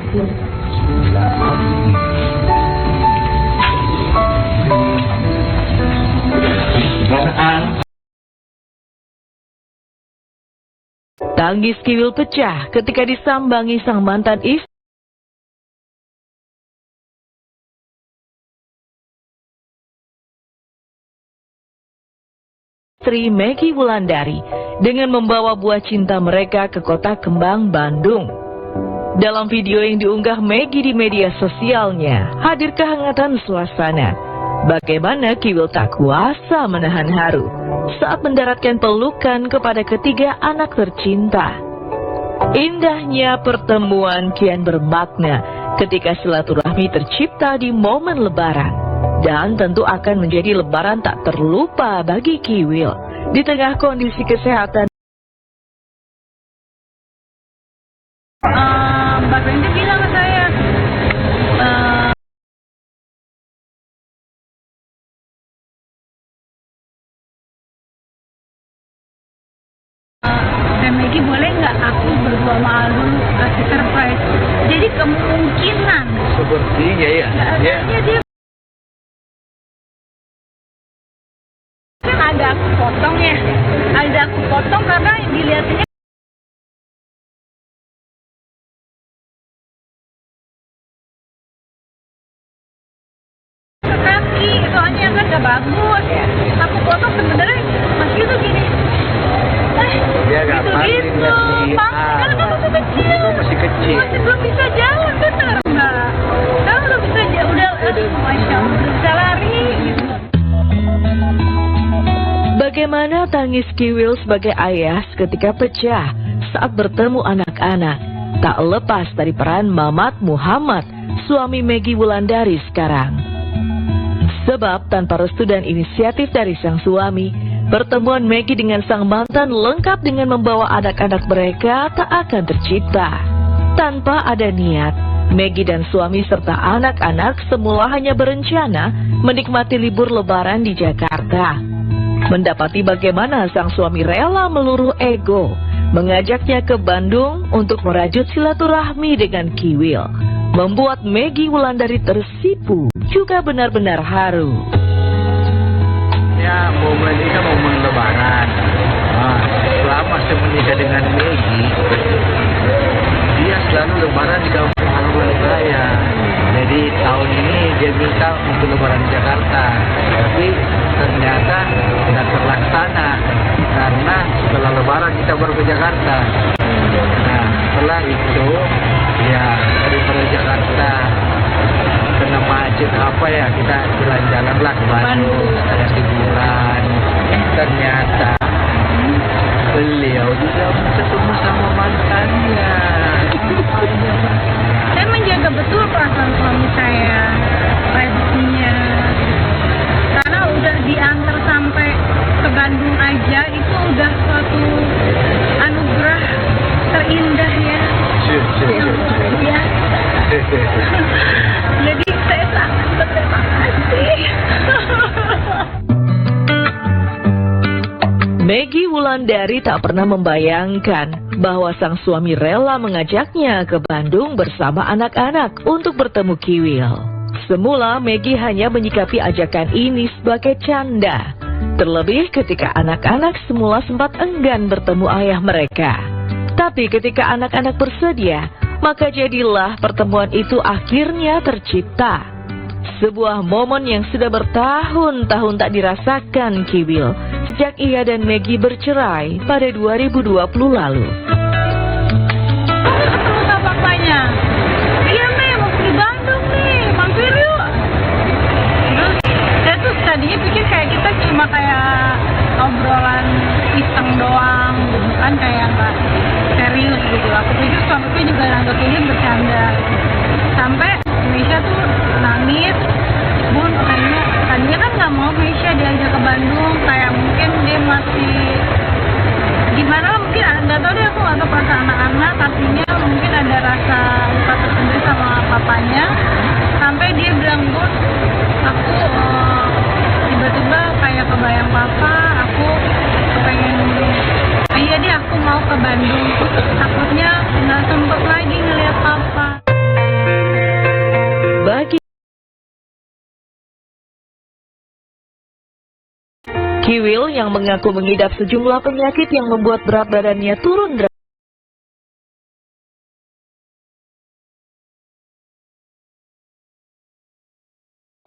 Tangis Kiwil pecah ketika disambangi sang mantan istri Meggy Wulandari dengan membawa buah cinta mereka ke kota Kembang, Bandung. Dalam video yang diunggah Meggy di media sosialnya, hadir kehangatan suasana. Bagaimana Kiwil tak kuasa menahan haru saat mendaratkan pelukan kepada ketiga anak tercinta. Indahnya pertemuan kian bermakna ketika silaturahmi tercipta di momen lebaran. Dan tentu akan menjadi lebaran tak terlupa bagi Kiwil di tengah kondisi kesehatan. Mbak Wendy bilang ke saya, Meggy boleh nggak aku berdua sama Aldo kasih surprise? Jadi kemungkinan sepertinya ya. Dia kan ada aku potong ya, ada aku potong karena dilihatnya ke kaki, soalnya kan nggak bagus. Aku potong sebenarnya masih tuh gini. Dia nggak gitu, karena kan masih kecil, masih belum bisa jalan, bener nggak? Kalau udah bisa jalan, udah masya Allah, udah bisa lari gitu. Bagaimana tangis Kiwil sebagai ayah ketika pecah saat bertemu anak-anak, tak lepas dari peran Mamat Muhammad, suami Meggy Wulandari sekarang. Sebab tanpa restu dan inisiatif dari sang suami, pertemuan Meggy dengan sang mantan lengkap dengan membawa anak-anak mereka tak akan tercipta. Tanpa ada niat, Meggy dan suami serta anak-anak semula hanya berencana menikmati libur lebaran di Jakarta. Mendapati bagaimana sang suami rela meluruh ego, mengajaknya ke Bandung untuk merajut silaturahmi dengan Kiwil, membuat Meggy Wulandari tersipu, juga benar-benar haru. Ya, momen ini kan momen lebaran. Selama saya menikah dengan Meggy, dia selalu lebaran di kampung halaman saya. Jadi tahun ini dia minta untuk lebaran di Jakarta, tapi ternyata tidak terlaksana karena setelah lebaran kita baru ke Jakarta. Nah, setelah itu ya daripada Jakarta kena macet apa ya, kita jalan-jalan lah ke Bandung, ada liburan. Ternyata beliau juga ketemu sama mantannya. Saya menjaga betul perasaan suami saya, privasinya. Karena udah diantar sampai ke Bandung aja, itu udah suatu anugerah terindah ya. Ya. Jadi saya sangat berterima kasih. Meggy Wulandari tak pernah membayangkan bahwa sang suami rela mengajaknya ke Bandung bersama anak-anak untuk bertemu Kiwil. Semula Meggy hanya menyikapi ajakan ini sebagai canda. Terlebih ketika anak-anak semula sempat enggan bertemu ayah mereka. Tapi ketika anak-anak bersedia, maka jadilah pertemuan itu akhirnya tercipta. Sebuah momen yang sudah bertahun-tahun tak dirasakan Kiwil sejak ia dan Meggy bercerai pada 2020 lalu. Ketemu sama bapaknya. Iya Mei, mau pergi Bandung nih, mampir yuk. Terus saya tuh tadinya pikir kayak kita cuma kayak obrolan iseng doang gitu kan, kayak nggak serius gitu. Aku pikir suamiku juga nanggepinnya bercanda. Sampai Indonesia tuh nangis, Bun, kayaknya tadinya kan nggak mau Mesya diajak ke Bandung, kayak mungkin dia masih gimana lah, mungkin nggak tahu deh, aku nggak tahu perasaan anak-anak, artinya mungkin ada rasa luka tersendiri sama papanya. Sampai dia bilang, Bun, aku tiba-tiba kayak kebayang papa, aku kepengen, iya deh aku mau ke Bandung, takutnya nggak sempet lagi ngeliat papa. Kiwil yang mengaku mengidap sejumlah penyakit yang membuat berat badannya turun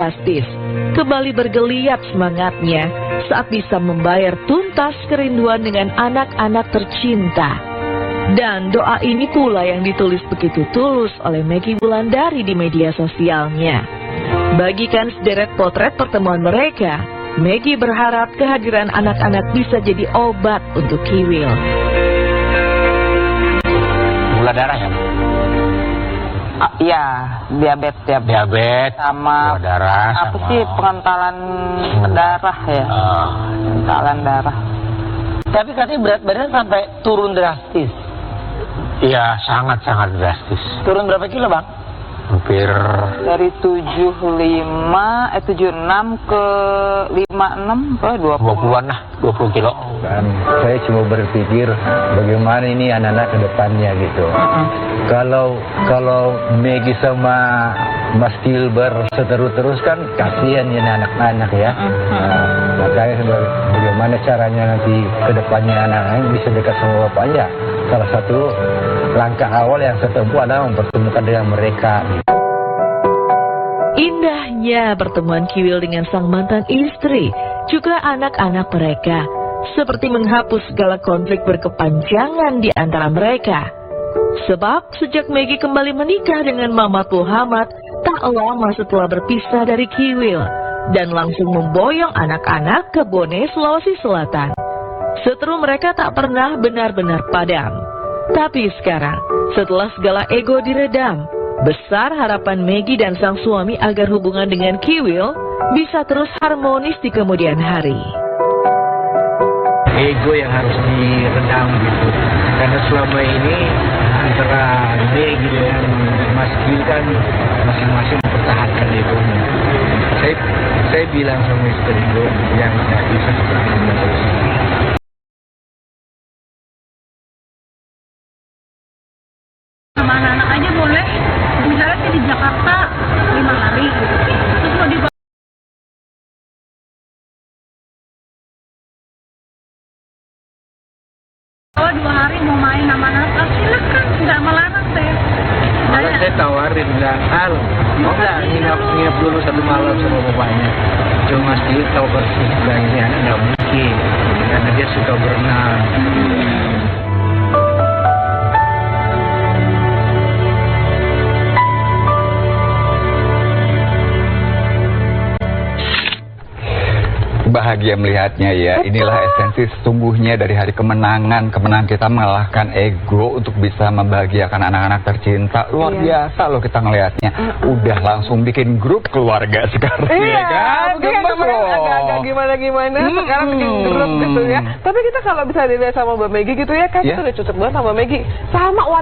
drastis, kembali bergeliat semangatnya saat bisa membayar tuntas kerinduan dengan anak-anak tercinta. Dan doa ini pula yang ditulis begitu tulus oleh Meggy Wulandari di media sosialnya. Bagikan sederet potret pertemuan mereka, Meggy berharap kehadiran anak-anak bisa jadi obat untuk Kiwil. Gula darah ya? Iya, diabetes sama gula darah, apa sama sih pengentalan darah ya, pengentalan darah. Tapi katanya berat badan sampai turun drastis. Iya, sangat-sangat drastis. Turun berapa kilo, Bang? Hampir Dari 76 ke 56 ke 20. 20-an lah, 20 kilo. Kan saya cuma berpikir bagaimana ini anak-anak ke depannya gitu. Kalau Meggy sama Mas Gilbert seterus kan kasihan ya anak-anak ya. Makanya bagaimana caranya nanti ke depannya anak-anak bisa dekat sama bapaknya. Salah satu langkah awal yang saya tempuh adalah mempertemukan dengan mereka. Indahnya pertemuan Kiwil dengan sang mantan istri, juga anak-anak mereka, seperti menghapus segala konflik berkepanjangan di antara mereka. Sebab sejak Meggy kembali menikah dengan Mamat Muhammad, tak lama setelah berpisah dari Kiwil, dan langsung memboyong anak-anak ke Bone, Sulawesi Selatan. Seteru mereka tak pernah benar-benar padam. Tapi sekarang, setelah segala ego diredam, besar harapan Meggy dan sang suami agar hubungan dengan Kiwil bisa terus harmonis di kemudian hari. Ego yang harus diredam gitu. Karena selama ini antara Meggy dengan Mas Gil kan masing-masing mempertahankan egonya. Saya bilang sama istri gue yang tidak bisa seperti Sama anak-anak aja boleh, misalnya sih di Jakarta 5 hari gitu. Terus mau dibawa 2 hari mau main sama anak, silakan, nggak melarang saya. Malah saya tawarin, bilang, Al, mau nggak nginep dulu 1 malam sama bapaknya? Cuma Mas Gil tahu persis, bilang ini anak nggak mungkin, karena dia suka berenang. Bahagia melihatnya ya. Inilah esensi sesungguhnya dari hari kemenangan kita mengalahkan ego untuk bisa membahagiakan anak-anak tercinta. Luar biasa loh kita ngelihatnya. Udah langsung bikin grup keluarga sekarang ya kan. Gemes loh. Agak-agak gimana-gimana sekarang bikin grup gitu ya. Tapi kita kalau bisa dilihat sama Mbak Meggy gitu ya, kan kita udah cocok banget sama Mbak Meggy. Sama